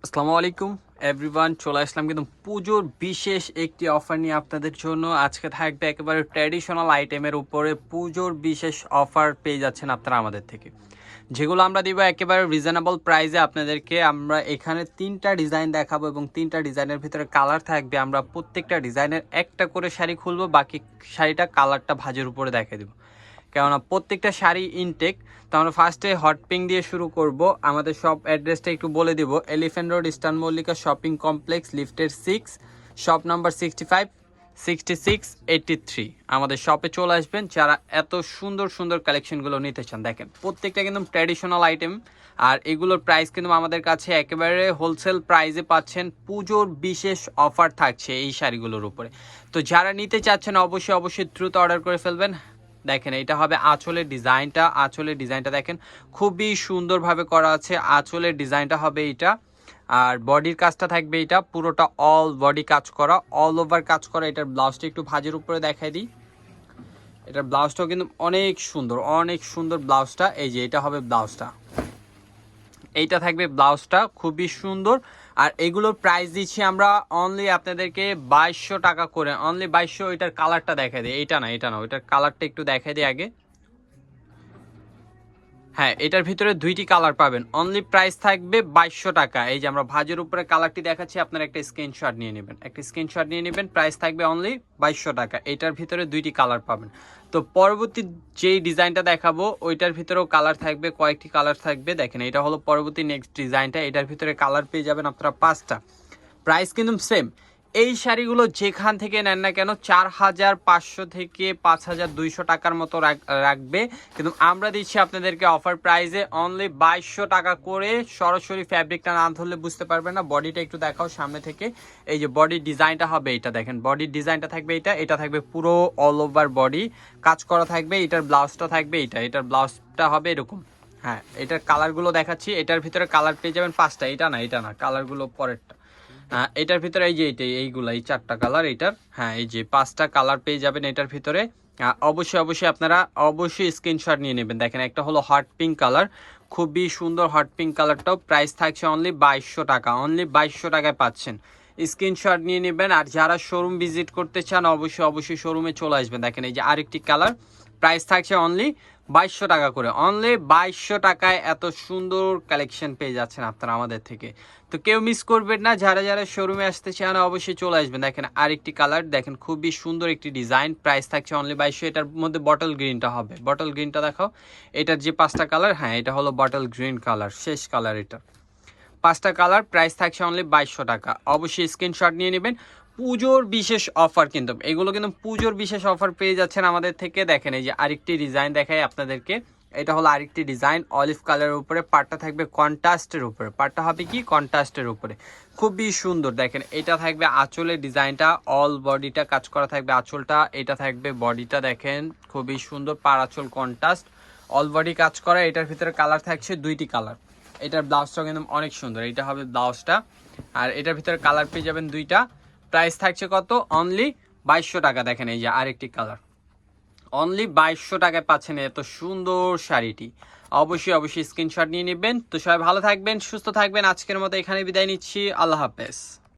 আসসালামু আলাইকুম এভরিওয়ান, চলে আসলাম কিন্তু পুজোর বিশেষ একটি অফার নিয়ে আপনাদের জন্য। আজকে থাকবে একেবারে ট্র্যাডিশনাল আইটেমের উপরে পুজোর বিশেষ অফার পেয়ে যাচ্ছেন আপনারা আমাদের থেকে, যেগুলো আমরা দিব একেবারে রিজনেবল প্রাইসে আপনাদেরকে। আমরা এখানে 3টা ডিজাইন দেখাবো এবং 3টা ডিজাইনের ভিতরে কালার থাকবে। আমরা প্রত্যেকটা ডিজাইনের একটা করে শাড়ি খুলবো, বাকি শাড়িটা কালারটা ভাজের উপরে দেখিয়ে দেবো, কেননা প্রত্যেকটা শাড়ি ইনটেক। তো আমরা ফার্স্টে হট পিঙ্ক দিয়ে শুরু করব। আমাদের শপ অ্যাড্রেসটা একটু বলে দিব, elephant road, eastern Mallika shopping complex, লিফটের 6, শপ নাম্বার 65, 66, 83। আমাদের শপে চলে আসবেন যারা এত সুন্দর সুন্দর কালেকশনগুলো নিতে চান। দেখেন প্রত্যেকটা কিন্তু ট্র্যাডিশনাল আইটেম, আর এগুলোর প্রাইস কিন্তু আমাদের কাছে একেবারে হোলসেল প্রাইসে পাচ্ছেন। পুজোর বিশেষ অফার থাকছে এই শাড়িগুলোর উপরে। তো যারা নিতে চাচ্ছেন অবশ্যই দ্রুত অর্ডার করে ফেলবেন। দেখেন এটা হবে আঁচলের ডিজাইনটা দেখেন খুবই সুন্দরভাবে করা আছে। আঁচলের ডিজাইনটা হবে এটা, আর বডির কাজটা থাকবে এটা পুরোটা অল বডি কাজ করা, অল ওভার কাজ করা। এটার ব্লাউজটা একটু ভাজের উপরে দেখাই দিই। এটার ব্লাউজটাও কিন্তু অনেক সুন্দর ব্লাউজটা। এই যে এটা হবে ব্লাউজটা, এইটা থাকবে ব্লাউজটা, খুবই সুন্দর। আর এগুলোর প্রাইস দিচ্ছি আমরা অনলি আপনাদেরকে 2200 টাকা করে, অনলি 2200। এটার কালারটা দেখা দিই, এটা না ওইটার কালারটা একটু দেখা দিই আগে। হ্যাঁ, এটার ভিতরে 2টি কালার পাবেন, অনলি প্রাইস থাকবে 2200 টাকা। এই যে আমরা ভাজের উপরে কালারটি দেখাচ্ছি, আপনারা একটা স্ক্রিনশট নিয়ে নেবেন, প্রাইস থাকবে অনলি 2200 টাকা। এটার ভিতরে 2টি কালার পাবেন। তো পরবর্তী যেই ডিজাইনটা দেখাবো ওইটার ভিতরেও কালার থাকবে, কয়েকটি কালার থাকবে। দেখেন এটা হলো পরবর্তী নেক্সট ডিজাইনটা, এটার ভিতরে কালার পেয়ে যাবেন আপনারা 5টা। প্রাইস কিন্তু সেম। এই শাড়িগুলো যেখান থেকে নেন না কেন 4500 থেকে 5200 টাকার মতো রাখবে, কিন্তু আমরা দিচ্ছি আপনাদেরকে অফার প্রাইসে অনলি 2200 টাকা করে। সরাসরি ফ্যাব্রিকটা না ধরলে বুঝতে পারবেন না। বডিটা একটু দেখাও সামনে থেকে। এই যে বডির ডিজাইনটা হবে এটা, দেখেন বডির ডিজাইনটা থাকবে এটা থাকবে পুরো অল ওভার বডি কাজ করা থাকবে। এটার ব্লাউজটা থাকবে এটার ব্লাউজটা হবে এরকম। হ্যাঁ, এটার কালারগুলো দেখাচ্ছি। এটার ভিতরে কালার পেয়ে যাবেন 5টা। এটা না কালারগুলো পরেরটা। এটার ভিতরে এই যে এইগুলা এই 4টা কালার এটার। হ্যাঁ, এই যে 5টা কালার পেয়ে যাবেন এটার ভিতরে। অবশ্যই আপনারা স্ক্রিনশট নিয়ে নেবেন। দেখেন একটা হলো হট পিঙ্ক কালার, খুবই সুন্দর হট পিঙ্ক কালারটাও। প্রাইস থাকছে অনলি 2200 টাকা, অনলি 2200 টাকায় পাচ্ছেন। স্ক্রিনশট নিয়ে নেবেন। আর যারা শোরুম ভিজিট করতে চান অবশ্যই শোরুমে চলে আসবেন। দেখেন এই যে আরেকটি কালার, প্রাইস থাকছে অনলি 2200 টাকা করে, অনলি 2200 টাকায় এত সুন্দর কালেকশন পেয়ে যাচ্ছেন আপনারা আমাদের থেকে। তো কেউ মিস করবেন না, যারা শোরুমে আসতে চান অবশ্যই চলে আসবেন। দেখেন আরেকটি কালার, দেখেন খুবই সুন্দর একটি ডিজাইন, প্রাইস থাকছে অনলি 2200। এটার মধ্যে বটল গ্রিনটা হবে, বটল গ্রিনটা দেখাও। এটার যে 5টা কালার, হ্যাঁ এটা হলো বটল গ্রিন কালার, শেষ কালার এটা। 5টা কালার, প্রাইস থাকছে অনলি 2200 টাকা। অবশ্যই স্ক্রিনশট নিয়ে নেবেন। পুজোর বিশেষ অফার কিন্তু এগুলো, কিন্তু পুজোর বিশেষ অফার পেয়ে যাচ্ছেন আমাদের থেকে। দেখেন এই যে আরেকটি ডিজাইন দেখাই আপনাদেরকে। এটা হলো আরেকটি ডিজাইন অলিভ কালারের উপরে, পাটটা থাকবে কন্ট্রাস্টের উপরে, পাটটা হবে কি কন্ট্রাস্টের উপরে, খুবই সুন্দর। দেখেন এটা থাকবে আঁচলের ডিজাইনটা, অল বডিটা কাজ করা থাকবে আঁচলটা। এটা থাকবে বডিটা, দেখেন খুবই সুন্দর, পার আঁচল কন্ট্রাস্ট, অল বডি কাজ করা। এটার ভিতরে কালার থাকছে 2টি কালার। এটার ব্লাউজটাও কিন্তু অনেক সুন্দর, এটা হবে ব্লাউজটা। আর এটার ভিতরে কালার পেয়ে যাবেন 2টা। প্রাইস থাকছে কত, অনলি 2200 টাকা। দেখেন এই যে আরেকটি কালার, অনলি 2200 টাকায় পাচ্ছেন এত সুন্দর শাড়িটি। অবশ্যই স্ক্রিনশট নিয়ে নেবেন। তো সবাই ভালো থাকবেন, সুস্থ থাকবেন। আজকের মতো এখানে বিদায় নিচ্ছি, আল্লাহ হাফেজ।